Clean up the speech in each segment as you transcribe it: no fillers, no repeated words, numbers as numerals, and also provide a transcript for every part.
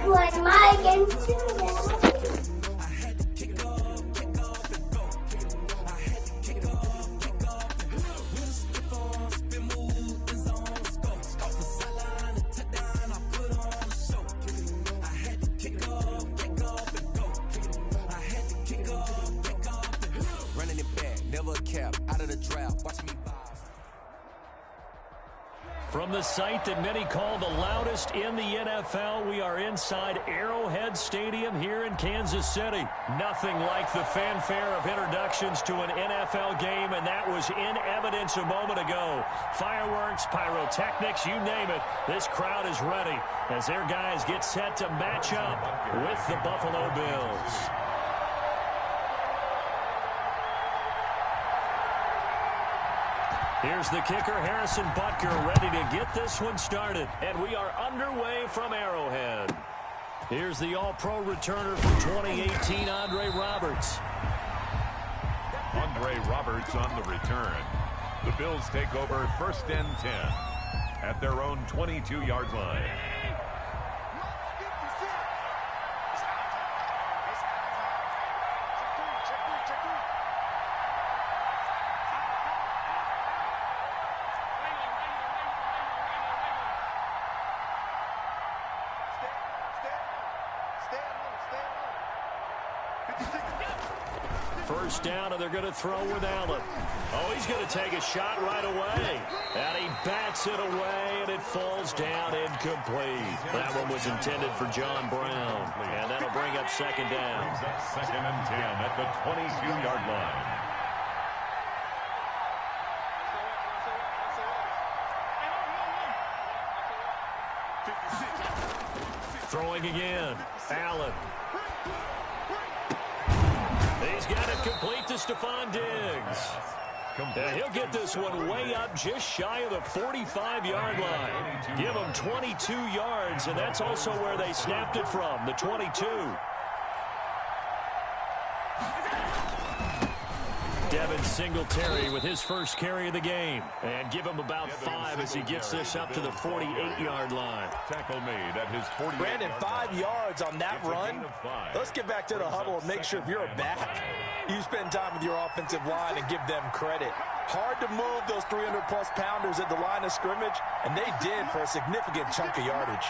When my against you now. From the site that many call the loudest in the NFL, we are inside Arrowhead Stadium here in Kansas City. Nothing like the fanfare of introductions to an NFL game, and that was in evidence a moment ago. Fireworks, pyrotechnics, you name it, this crowd is ready as their guys get set to match up with the Buffalo Bills. Here's the kicker, Harrison Butker, ready to get this one started. And we are underway from Arrowhead. Here's the All-Pro returner for 2018, Andre Roberts. Andre Roberts on the return. The Bills take over 1st and 10 at their own 22-yard line. First down, and they're going to throw with Allen. Oh, he's going to take a shot right away. And he bats it away, and it falls down incomplete. That one was intended for John Brown. And that'll bring up 2nd down. Second and 10 at the 22-yard line. Throwing again. Allen. He's got it complete to Stephon Diggs. And he'll get this one way up just shy of the 45-yard line. Give him 22 yards, and that's also where they snapped it from, the 22. Devin Singletary with his first carry of the game. And give him about 5 as he gets this up to the 48-yard line. Tackle made at his 48. Brandon, 5 yards on that run. Let's get back to the huddle and make sure if you're a back, you spend time with your offensive line and give them credit. Hard to move those 300-plus pounders at the line of scrimmage, and they did for a significant chunk of yardage.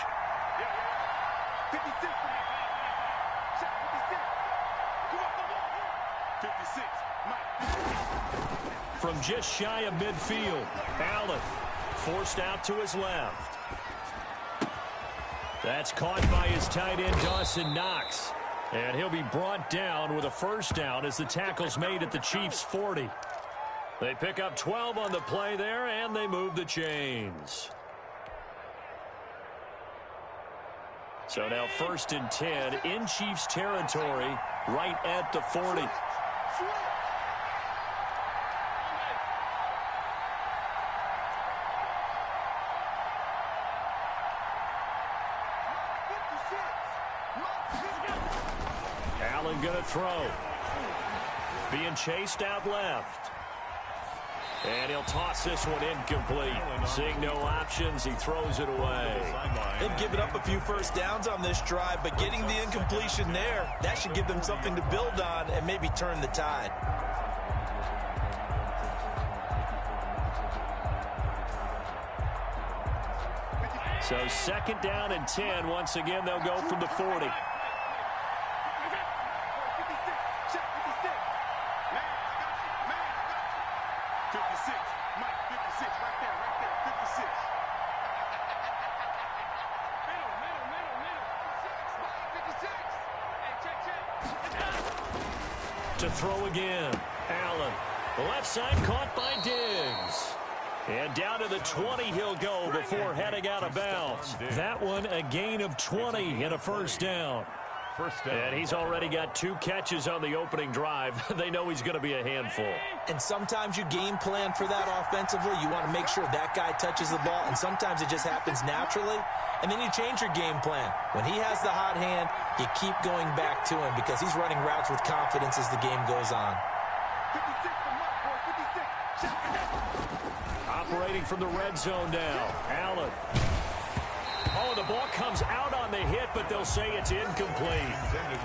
From just shy of midfield, Allen forced out to his left. That's caught by his tight end, Dawson Knox. And he'll be brought down with a first down as the tackle's made at the Chiefs' 40. They pick up 12 on the play there, and they move the chains. So now 1st and 10 in Chiefs territory, right at the 40. Allen going to throw. Being chased out left. And he'll toss this one incomplete. Seeing no options, he throws it away. They've given up a few first downs on this drive, but getting the incompletion there, that should give them something to build on and maybe turn the tide. So 2nd down and 10. Once again, they'll go from the 40. To throw again. Allen. The left side caught by Diggs. And down to the 20 he'll go before heading out of bounds. That one a gain of 20 and a first down. And he's already got 2 catches on the opening drive. They know he's going to be a handful. And sometimes you game plan for that offensively. You want to make sure that guy touches the ball, and sometimes it just happens naturally. And then you change your game plan. When he has the hot hand, you keep going back to him because he's running routes with confidence as the game goes on. Operating from the red zone now. Allen. Oh, the ball comes out on the hit, but they'll say it's incomplete.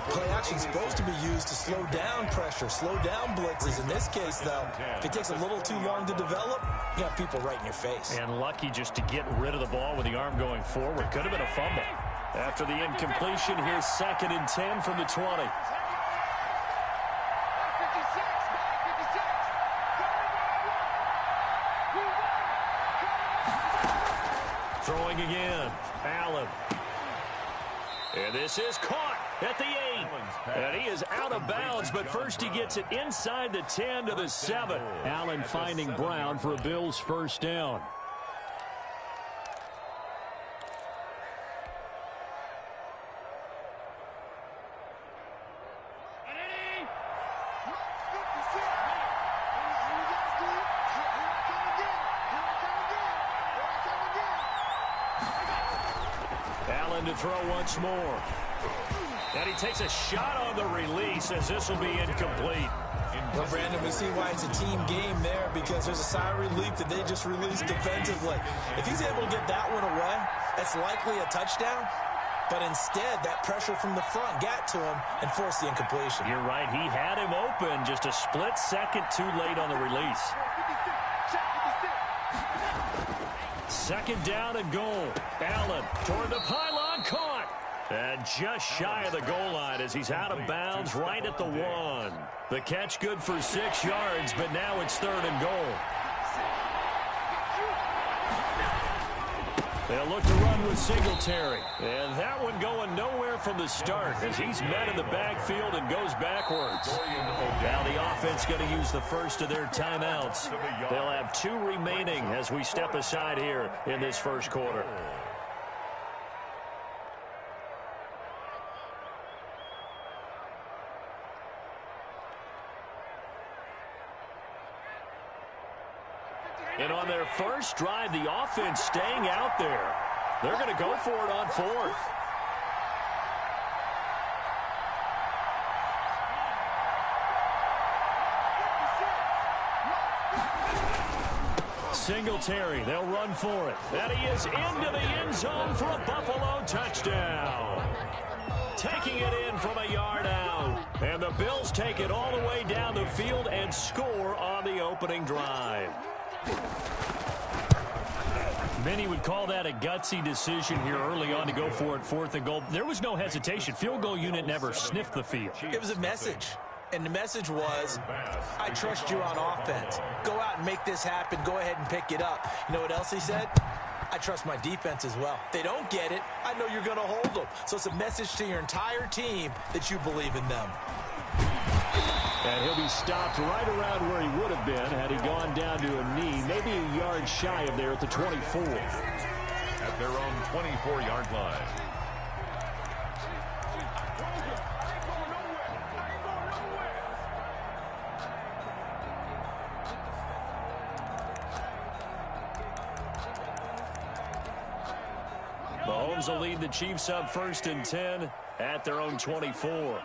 Play action is supposed to be used to slow down pressure, slow down blitzes. In this case, though, if it takes a little too long to develop, you got people right in your face. And lucky just to get rid of the ball with the arm going forward. Could have been a fumble. After the incompletion, here's 2nd and 10 from the 20. Throwing again. Allen. And this is caught at the 8. And he is out of bounds, but first he gets it inside the 10 to the 7. Allen finding Brown for a Bills first down. Allen to throw once more. And he takes a shot on the release as this will be incomplete. Well, Brandon, we see why it's a team game there, because there's a sigh of relief that they just released defensively. If he's able to get that one away, that's likely a touchdown. But instead, that pressure from the front got to him and forced the incompletion. You're right. He had him open, just a split second too late on the release. 2nd down and goal. Allen toward the pylon, caught. And just shy of the goal line as he's out of bounds right at the 1. The catch good for 6 yards, but now it's 3rd and goal. They'll look to run with Singletary. And that one going nowhere from the start as he's met in the backfield and goes backwards. Now the offense going to use the first of their timeouts. They'll have 2 remaining as we step aside here in this first quarter. And on their first drive, the offense staying out there. They're going to go for it on 4th. Singletary, they'll run for it. And he is into the end zone for a Buffalo touchdown. Taking it in from a yard out. And the Bills take it all the way down the field and score on the opening drive. Many would call that a gutsy decision here early on to go for it 4th and goal. There was no hesitation. Field goal unit never sniffed the field. It was a message. And the message was, I trust you on offense. Go out and make this happen. Go ahead and pick it up. You know what else he said? I trust my defense as well. If they don't get it, I know you're going to hold them. So it's a message to your entire team that you believe in them. And he'll be stopped right around where he would have been had he gone down to a knee, maybe a yard shy of there at the 24. At their own 24-yard line. Mahomes will lead the Chiefs up 1st and 10 at their own 24.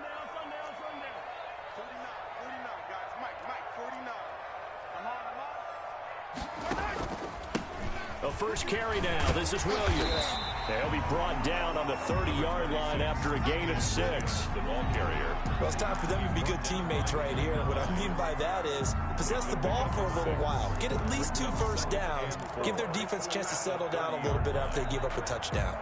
A first carry now. This is Williams. They'll be brought down on the 30-yard line after a gain of 6. The ball carrier. Well, it's time for them to be good teammates right here. And what I mean by that is possess the ball for a little while. Get at least 2 first downs. Give their defense a chance to settle down a little bit after they give up a touchdown.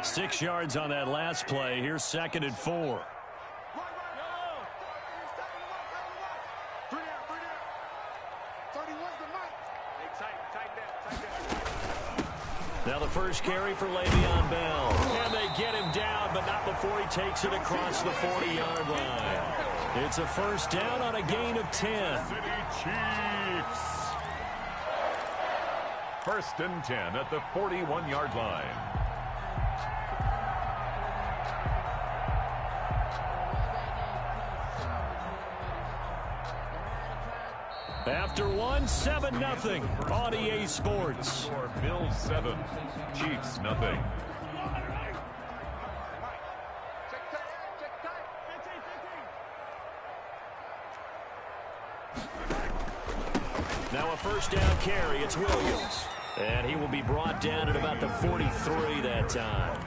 Six yards on that last play. Here's 2nd and 4. Now the first carry for Le'Veon Bell. And they get him down, but not before he takes it across the 40-yard line. It's a first down on a gain of 10. City Chiefs. 1st and 10 at the 41-yard line. After one, 7-0 on EA Sports. Bills 7, Chiefs nothing. Now a first down carry. It's Williams. And he will be brought down at about the 43 that time.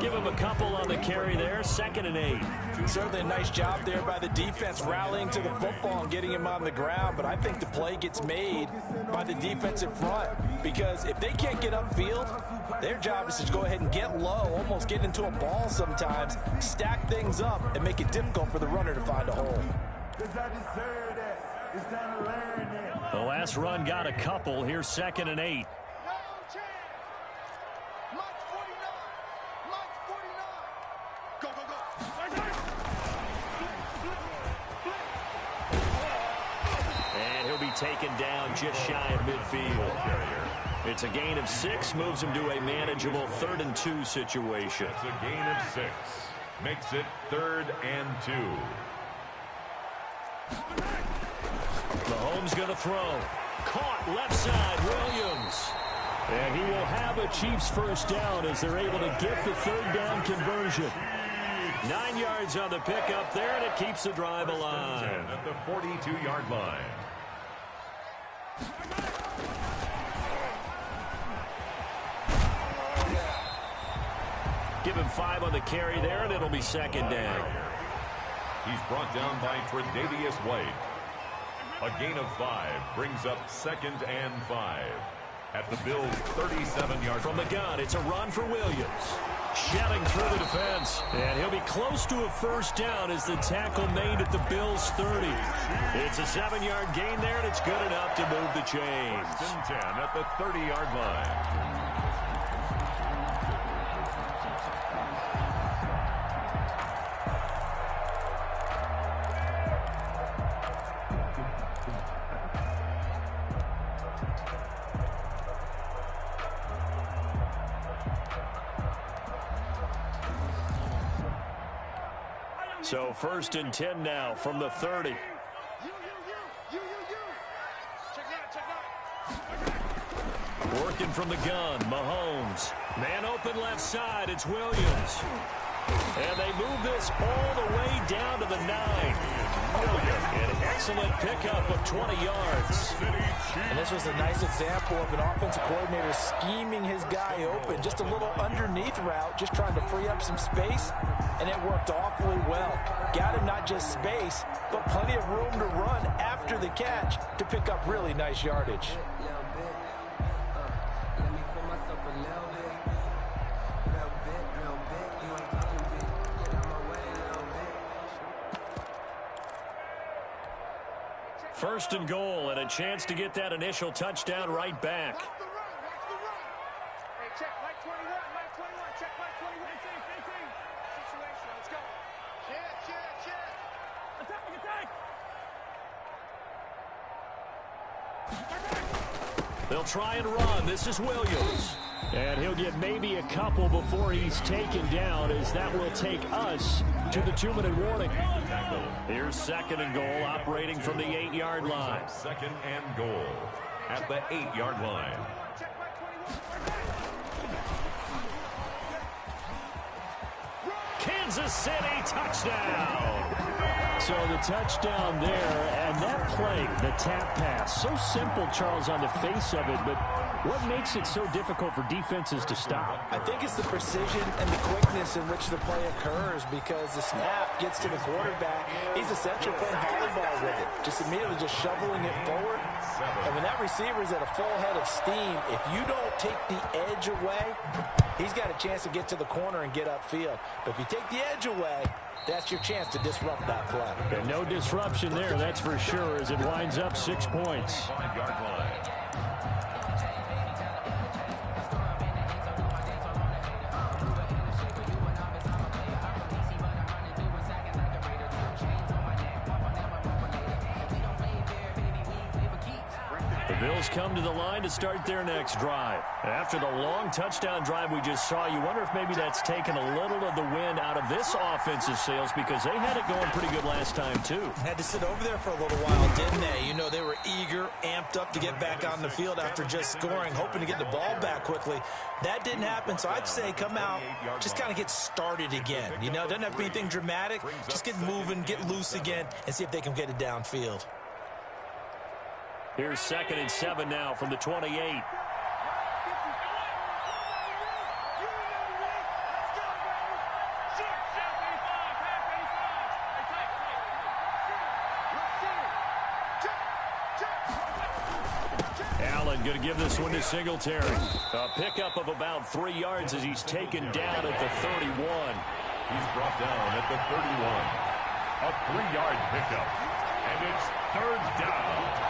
Give him a couple on the carry there. 2nd and 8. Certainly a nice job there by the defense rallying to the football and getting him on the ground. But I think the play gets made by the defensive front. Because if they can't get upfield, their job is to go ahead and get low, almost get into a ball sometimes, stack things up, and make it difficult for the runner to find a hole. The last run got a couple. Here's 2nd and 8. And he'll be taken down just shy of midfield. It's a gain of 6, moves him to a manageable 3rd and 2 situation. It's a gain of 6. Makes it 3rd and 2. Mahomes going to throw. Caught left side, Williams. And he will have a Chiefs first down as they're able to get the 3rd down conversion. 9 yards on the pickup there, and it keeps the drive alive. At the 42-yard line. Give him 5 on the carry there, and it'll be 2nd down. He's brought down by Tre'Davious White. A gain of 5 brings up 2nd and 5 at the Bills' 37-yard. From the gun, it's a run for Williams. Shelling through the defense. And he'll be close to a first down as the tackle made at the Bills' 30. It's a 7-yard gain there, and it's good enough to move the chains. 1st and 10 at the 30-yard line. So 1st and 10 now from the 30. Working from the gun, Mahomes. Man open left side, it's Williams. And they move this all the way down to the 9. An excellent pickup of 20 yards. And this was a nice example of an offensive coordinator scheming his guy open. Just a little underneath route, just trying to free up some space, and it worked awfully well. Got him not just space, but plenty of room to run after the catch to pick up really nice yardage. First and goal, and a chance to get that initial touchdown right back. They'll try and run. This is Williams. And he'll get maybe a couple before he's taken down, as that will take us to the 2-minute warning. Here's 2nd and goal, operating from the 8-yard line. 2nd and goal at the 8-yard line. Kansas City touchdown. So the touchdown there, and that play, the tap pass, so simple, Charles, on the face of it, but what makes it so difficult for defenses to stop? I think it's the precision and the quickness in which the play occurs, because the snap gets to the quarterback. He's essentially playing volleyball with it, just immediately just shoveling it forward. And when that receiver is at a full head of steam, if you don't take the edge away, he's got a chance to get to the corner and get upfield. But if you take the edge away, that's your chance to disrupt that play. And no disruption there, that's for sure, as it winds up 6 points. 5-yard line. Bills come to the line to start their next drive. After the long touchdown drive we just saw, you wonder if maybe that's taken a little of the wind out of this offensive sails, because they had it going pretty good last time too. Had to sit over there for a little while, didn't they? You know, they were eager, amped up to get back on the field after just scoring, hoping to get the ball back quickly. That didn't happen, so I'd say come out, just kind of get started again. You know, it doesn't have to be anything dramatic. Just get moving, get loose again, and see if they can get it downfield. Here's 2nd and 7 now from the 28. Allen going to give this one to Singletary. A pickup of about 3 yards as he's taken down at the 31. He's brought down at the 31. A 3-yard pickup. And it's 3rd down.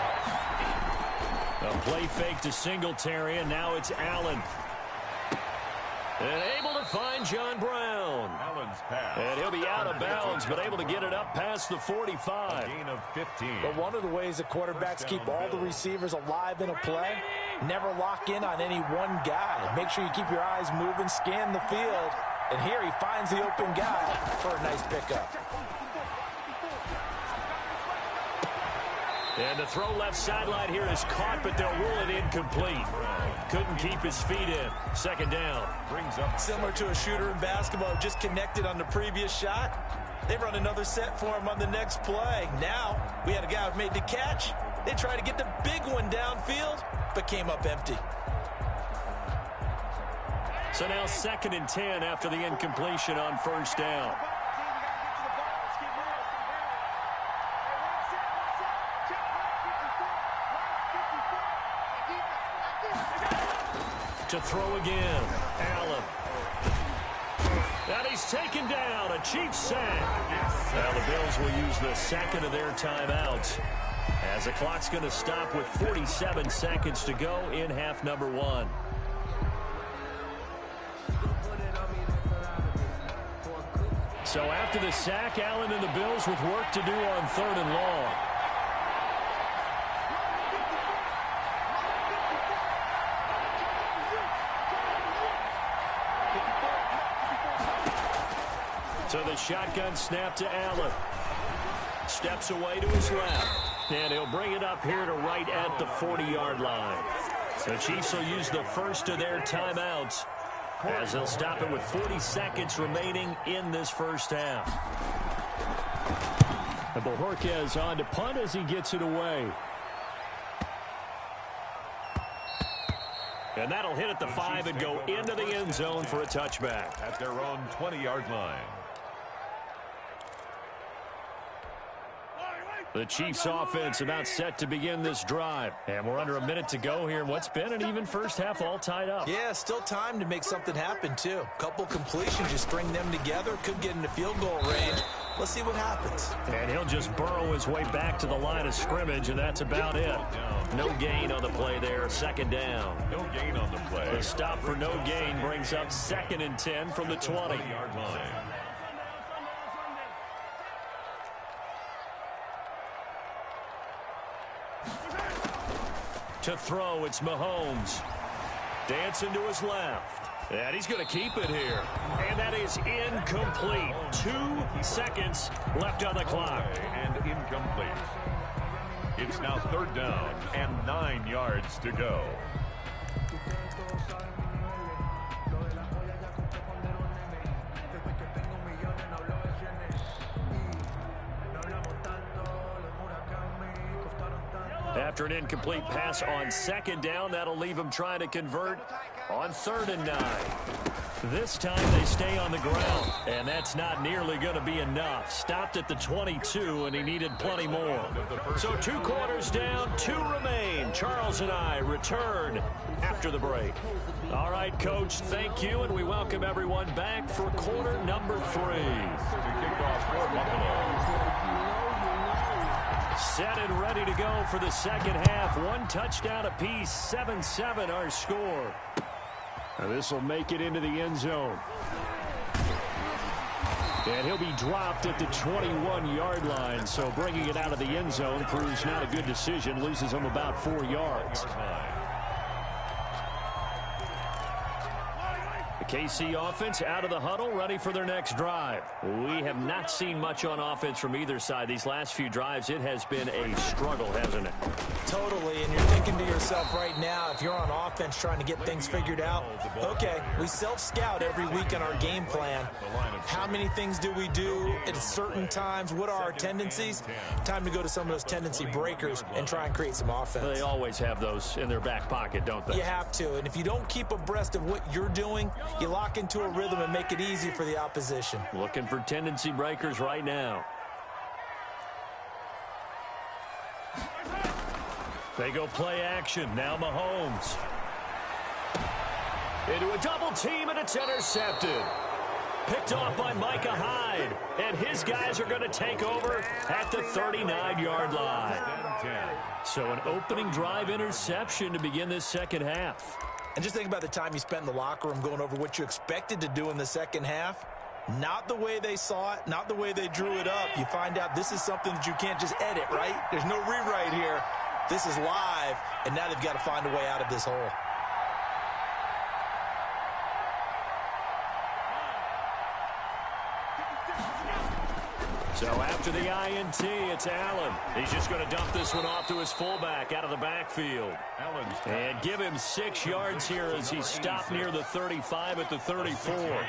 A play fake to Singletary, and now it's Allen. And able to find John Brown. Allen's pass. And he'll be out of bounds, but able to get it up past the 45. A gain of 15. But one of the ways that quarterbacks keep all the receivers alive in a play, never lock in on any one guy. Make sure you keep your eyes moving, scan the field. And here he finds the open guy for a nice pickup. And the throw left sideline here is caught, but they'll rule it incomplete. Couldn't keep his feet in. 2nd down. Brings up Similar to a shooter in basketball, just connected on the previous shot. They run another set for him on the next play. Now, we had a guy who made the catch. They tried to get the big one downfield, but came up empty. So now 2nd and 10 after the incompletion on 1st down. To throw again, Allen. And he's taken down, a Chiefs sack. Now the Bills will use the 2nd of their timeouts as the clock's going to stop with 47 seconds to go in half number 1. So after the sack, Allen and the Bills with work to do on 3rd and long. So the shotgun snap to Allen. Steps away to his left. And he'll bring it up here to right at the 40-yard line. The Chiefs will use the first of their timeouts as they'll stop it with 40 seconds remaining in this first half. And Bojorquez on to punt as he gets it away. And that'll hit at the 5 and go into the end zone for a touchback. At their own 20-yard line. The Chiefs offense about set to begin this drive. And we're under a minute to go here in what's been an even first half, all tied up. Yeah, still time to make something happen, too. Couple completions, you string them together, could get into field goal range. Let's see what happens. And he'll just burrow his way back to the line of scrimmage, and that's about it. No gain on the play there, 2nd down. No gain on the play. The stop for no gain brings up 2nd and 10 from the 20-yard line. To throw, it's Mahomes. Dancing to his left. And he's going to keep it here. And that is incomplete. 2 seconds left on the clock. And incomplete. It's now 3rd down and 9 yards to go. After an incomplete pass on 2nd down, that'll leave him trying to convert on 3rd and 9. This time they stay on the ground, and that's not nearly going to be enough. Stopped at the 22, and he needed plenty more. So 2 quarters down, 2 remain. Charles and I return after the break. All right, Coach, thank you, and we welcome everyone back for quarter number 3. To kick off for Buffalo. Set and ready to go for the second half. 1 touchdown apiece, 7-7 our score. And this will make it into the end zone. And he'll be dropped at the 21-yard line, so bringing it out of the end zone proves not a good decision. Loses him about 4 yards. The KC offense out of the huddle, ready for their next drive. We have not seen much on offense from either side. These last few drives, it has been a struggle, hasn't it? Totally, and you're thinking to yourself right now, if you're on offense trying to get things figured out, okay, we self-scout every week in our game plan. How many things do we do at certain times? What are our tendencies? Time to go to some of those tendency breakers and try and create some offense. They always have those in their back pocket, don't they? You have to, and if you don't keep abreast of what you're doing, you lock into a rhythm and make it easy for the opposition. Looking for tendency breakers right now. They go play action. Now Mahomes. Into a double team, and it's intercepted. Picked off by Micah Hyde. And his guys are going to take over at the 39-yard line. So an opening drive interception to begin this second half. And just think about the time you spent in the locker room going over what you expected to do in the second half. Not the way they saw it, not the way they drew it up. You find out this is something that you can't just edit, right? There's no rewrite here. This is live, and now they've got to find a way out of this hole. So after the INT, it's Allen. He's just going to dump this one off to his fullback out of the backfield. And give him 6 yards here as he stopped near the 35 at the 34.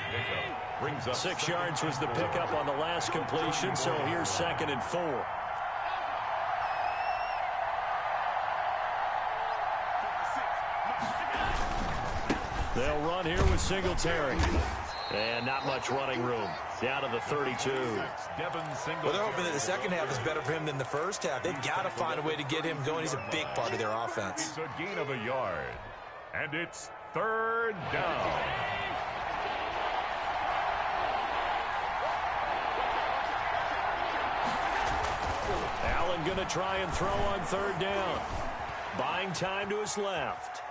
6 yards was the pickup on the last completion, so here's 2nd and 4. They'll run here with Singletary. And not much running room. Down to the 32. Well, they're hoping that the second half is better for him than the first half. They've got to find a way to get him going. He's a big part of their offense. It's a gain of a yard. And it's 3rd down. Allen going to try and throw on 3rd down. Buying time to his left.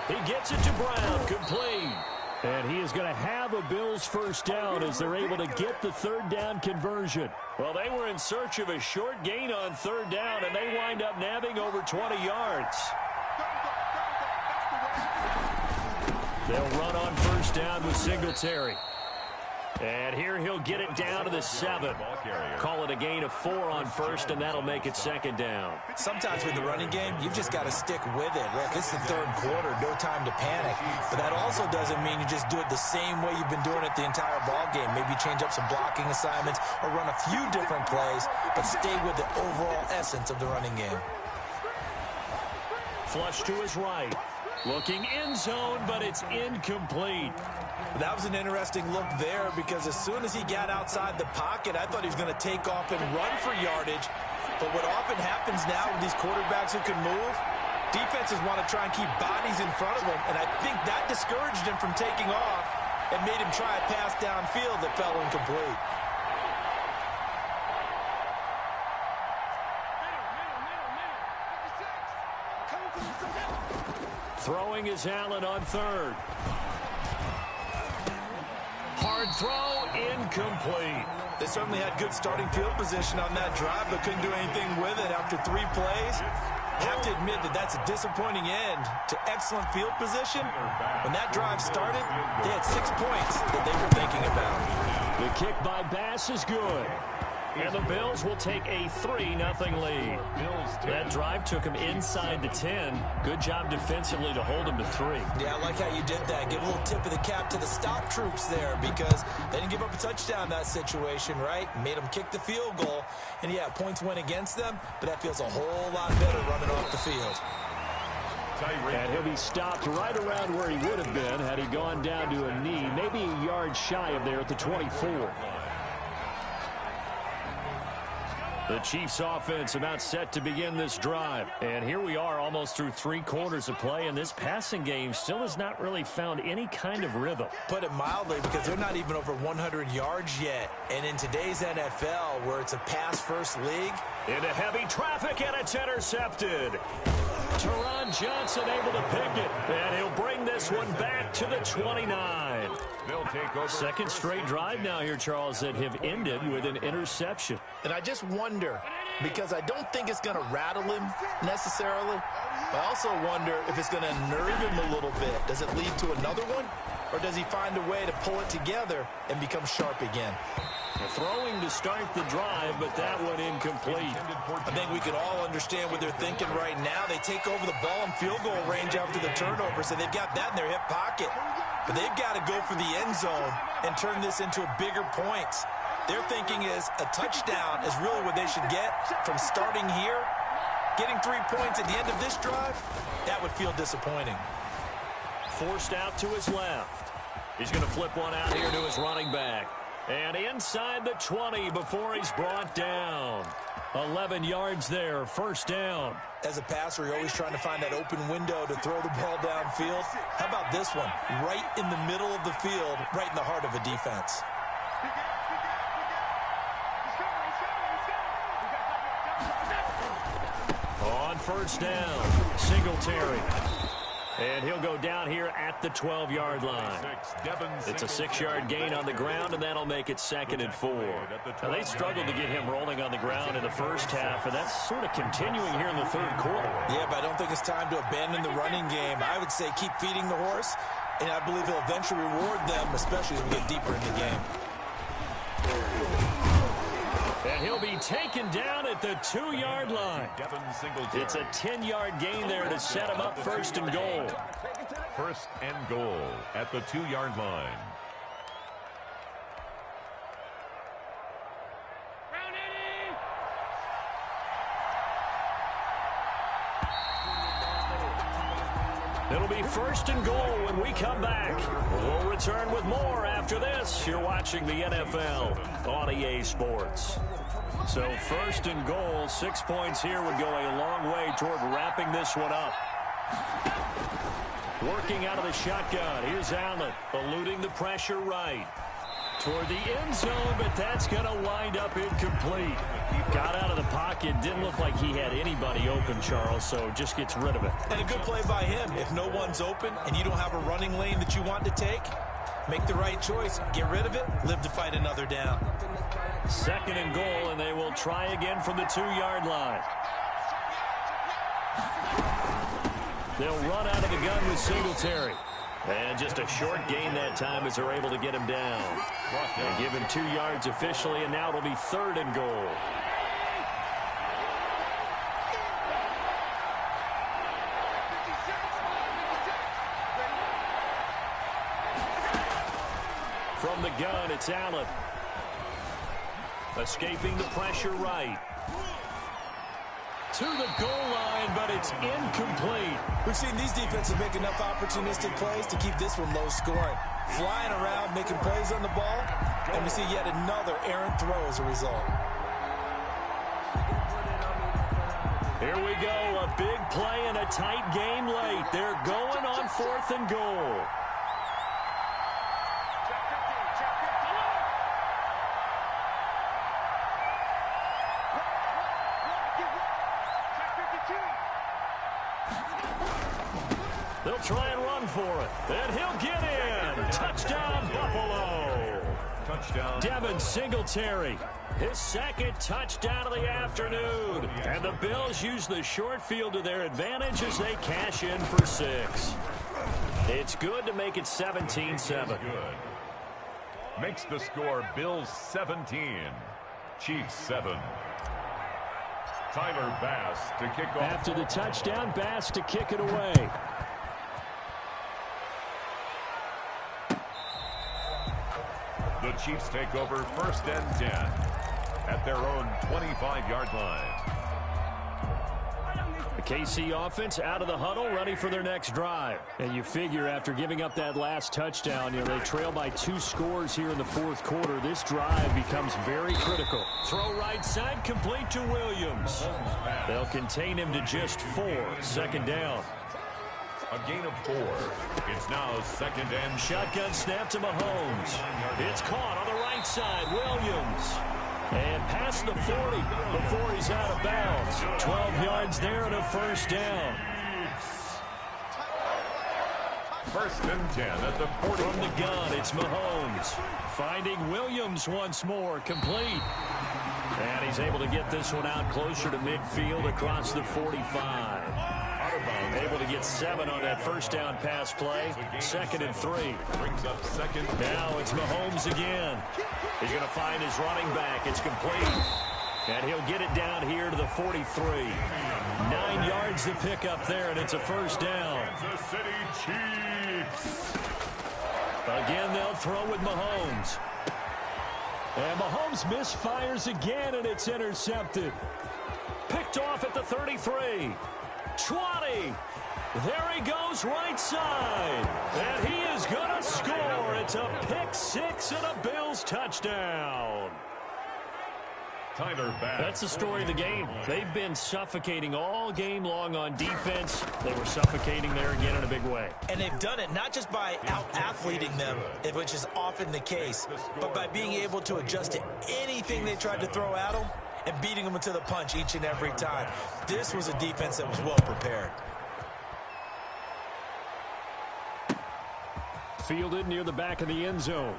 He gets it to Brown, complete. And he is going to have a Bills first down as they're able to get the 3rd down conversion. Well, they were in search of a short gain on 3rd down, and they wind up nabbing over 20 yards. They'll run on 1st down with Singletary. And here he'll get it down to the 7. Call it a gain of 4 on 1st, and that'll make it 2nd down. Sometimes with the running game, you've just got to stick with it. Look, it's the 3rd quarter, no time to panic. But that also doesn't mean you just do it the same way you've been doing it the entire ball game. Maybe change up some blocking assignments or run a few different plays, but stay with the overall essence of the running game. Flush to his right. Looking end zone, but it's incomplete. That was an interesting look there because as soon as he got outside the pocket, I thought he was going to take off and run for yardage. But what often happens now with these quarterbacks who can move, defenses want to try and keep bodies in front of them. And I think that discouraged him from taking off and made him try a pass downfield that fell incomplete. Throwing is Allen on 3rd. Hard throw, incomplete. They certainly had good starting field position on that drive, but couldn't do anything with it after 3 plays. Have to admit that that's a disappointing end to excellent field position. When that drive started, they had 6 points that they were thinking about. The kick by Bass is good. And the Bills will take a 3-0 lead. That drive took him inside the 10. Good job defensively to hold him to 3. Yeah, I like how you did that. Give a little tip of the cap to the stop troops there because they didn't give up a touchdown in that situation, right? Made them kick the field goal. And, yeah, points went against them, but that feels a whole lot better running off the field. And he'll be stopped right around where he would have been had he gone down to a knee, maybe a yard shy of there at the 24. The Chiefs offense about set to begin this drive. And here we are almost through 3 quarters of play, and this passing game still has not really found any kind of rhythm. Put it mildly, because they're not even over 100 yards yet. And in today's NFL, where it's a pass-first league. Into heavy traffic, and it's intercepted. Teron Johnson able to pick it, and he'll bring this one back to the 29. They'll take over. Second straight drive now here, Charles, that have ended with an interception. And I just wonder, because I don't think it's going to rattle him necessarily. But I also wonder if it's going to nerve him a little bit. Does it lead to another one? Or does he find a way to pull it together and become sharp again? Throwing to start the drive, but that one incomplete. I think we can all understand what they're thinking right now. They take over the ball in field goal range after the turnover, so they've got that in their hip pocket. But they've got to go for the end zone and turn this into a bigger points. Their thinking is a touchdown is really what they should get from starting here. Getting 3 points at the end of this drive, that would feel disappointing. Forced out to his left. He's going to flip one out here to his running back. And inside the 20 before he's brought down. 11 yards there, first down. As a passer, you're always trying to find that open window to throw the ball downfield. How about this one? Right in the middle of the field, right in the heart of a defense. On first down, Singletary. And he'll go down here at the 12-yard line. It's a 6-yard gain on the ground, and that'll make it 2nd and 4. Now, they struggled to get him rolling on the ground in the first half, and that's sort of continuing here in the third quarter. Yeah, but I don't think it's time to abandon the running game. I would say keep feeding the horse, and I believe he'll eventually reward them, especially as we get deeper in the game. And he'll be taken down at the 2-yard line. It's a 10-yard gain there to set him up 1st and goal. 1st and goal at the 2-yard line. It'll be 1st and goal when we come back. We'll return with more after this. You're watching the NFL on EA Sports. So 1st and goal, 6 points here would go a long way toward wrapping this one up. Working out of the shotgun. Here's Allen, eluding the pressure right. Toward the end zone, but that's going to wind up incomplete. Got out of the pocket. Didn't look like he had anybody open, Charles, so just gets rid of it. And a good play by him. If no one's open and you don't have a running lane that you want to take, make the right choice. Get rid of it. Live to fight another down. 2nd and goal, and they will try again from the 2-yard line. They'll run out of the gun with Singletary. And just a short gain that time as they're able to get him down. And give him 2 yards officially, and now it'll be 3rd and goal. From the gun, it's Allen. Escaping the pressure right. To the goal line, but it's incomplete. We've seen these defenses make enough opportunistic plays to keep this one low scoring. Flying around, making plays on the ball, and we see yet another errant throw as a result. Here we go, a big play and a tight game late. They're going on 4th and goal. They'll try and run for it. And he'll get in. Touchdown, Buffalo. Touchdown. Devin Singletary. His 2nd touchdown of the afternoon. And the Bills use the short field to their advantage as they cash in for 6. It's good to make it 17-7. Good. Makes the score Bills 17, Chiefs 7. Tyler Bass to kick off. After the touchdown, Bass to kick it away. The Chiefs take over 1st and 10 at their own 25-yard line. The KC offense out of the huddle, ready for their next drive. And you figure after giving up that last touchdown, they trail by 2 scores here in the 4th quarter. This drive becomes very critical. Throw right side, complete to Williams. They'll contain him to just 4. 2nd down. A gain of 4. It's now 2nd and shotgun snap to Mahomes. It's caught on the right side. Williams. And past the 40 before he's out of bounds. 12 yards there and a 1st down. 1st and 10 at the 40. From the gun, it's Mahomes. Finding Williams once more. Complete. And he's able to get this one out closer to midfield across the 45. Able to get 7 on that first down pass play. 2nd and 3. Brings up second. Now it's Mahomes again. He's going to find his running back. It's complete. And he'll get it down here to the 43. 9 yards to pick up there, and it's a first down. Kansas City Chiefs. Again, they'll throw with Mahomes. And Mahomes misfires again, and it's intercepted. Picked off at the 33. 20. There he goes right side. And he is going to score. It's a pick 6 and a Bills touchdown. That's the story of the game. They've been suffocating all game long on defense. They were suffocating there again in a big way. And they've done it not just by out-athleting them, which is often the case, but by being able to adjust to anything they tried to throw at them and beating them to the punch each and every time. This was a defense that was well prepared. Fielded near the back of the end zone.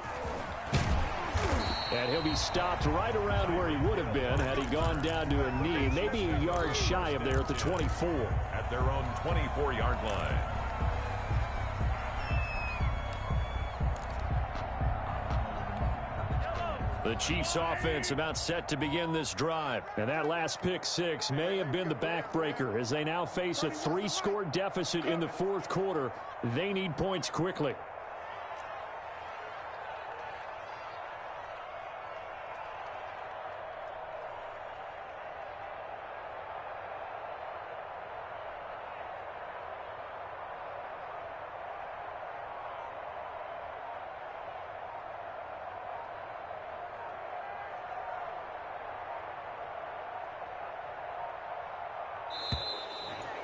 And he'll be stopped right around where he would have been had he gone down to a knee, maybe a yard shy of there at the 24. At their own 24-yard line. The Chiefs offense about set to begin this drive. And that last pick 6 may have been the backbreaker as they now face a 3-score deficit in the 4th quarter. They need points quickly.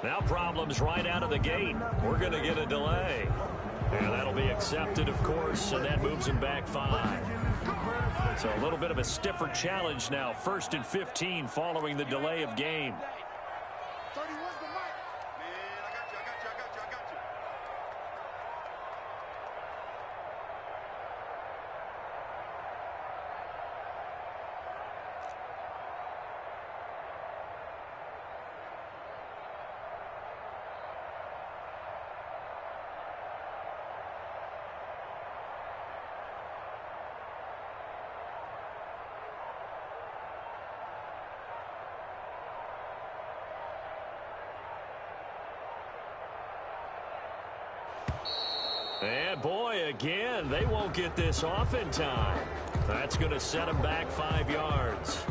Now problems right out of the gate. We're going to get a delay. And that'll be accepted, of course, and that moves them back 5. So a little bit of a stiffer challenge now. 1st and 15 following the delay of game. And boy, again, they won't get this off in time. That's going to set them back 5 yards.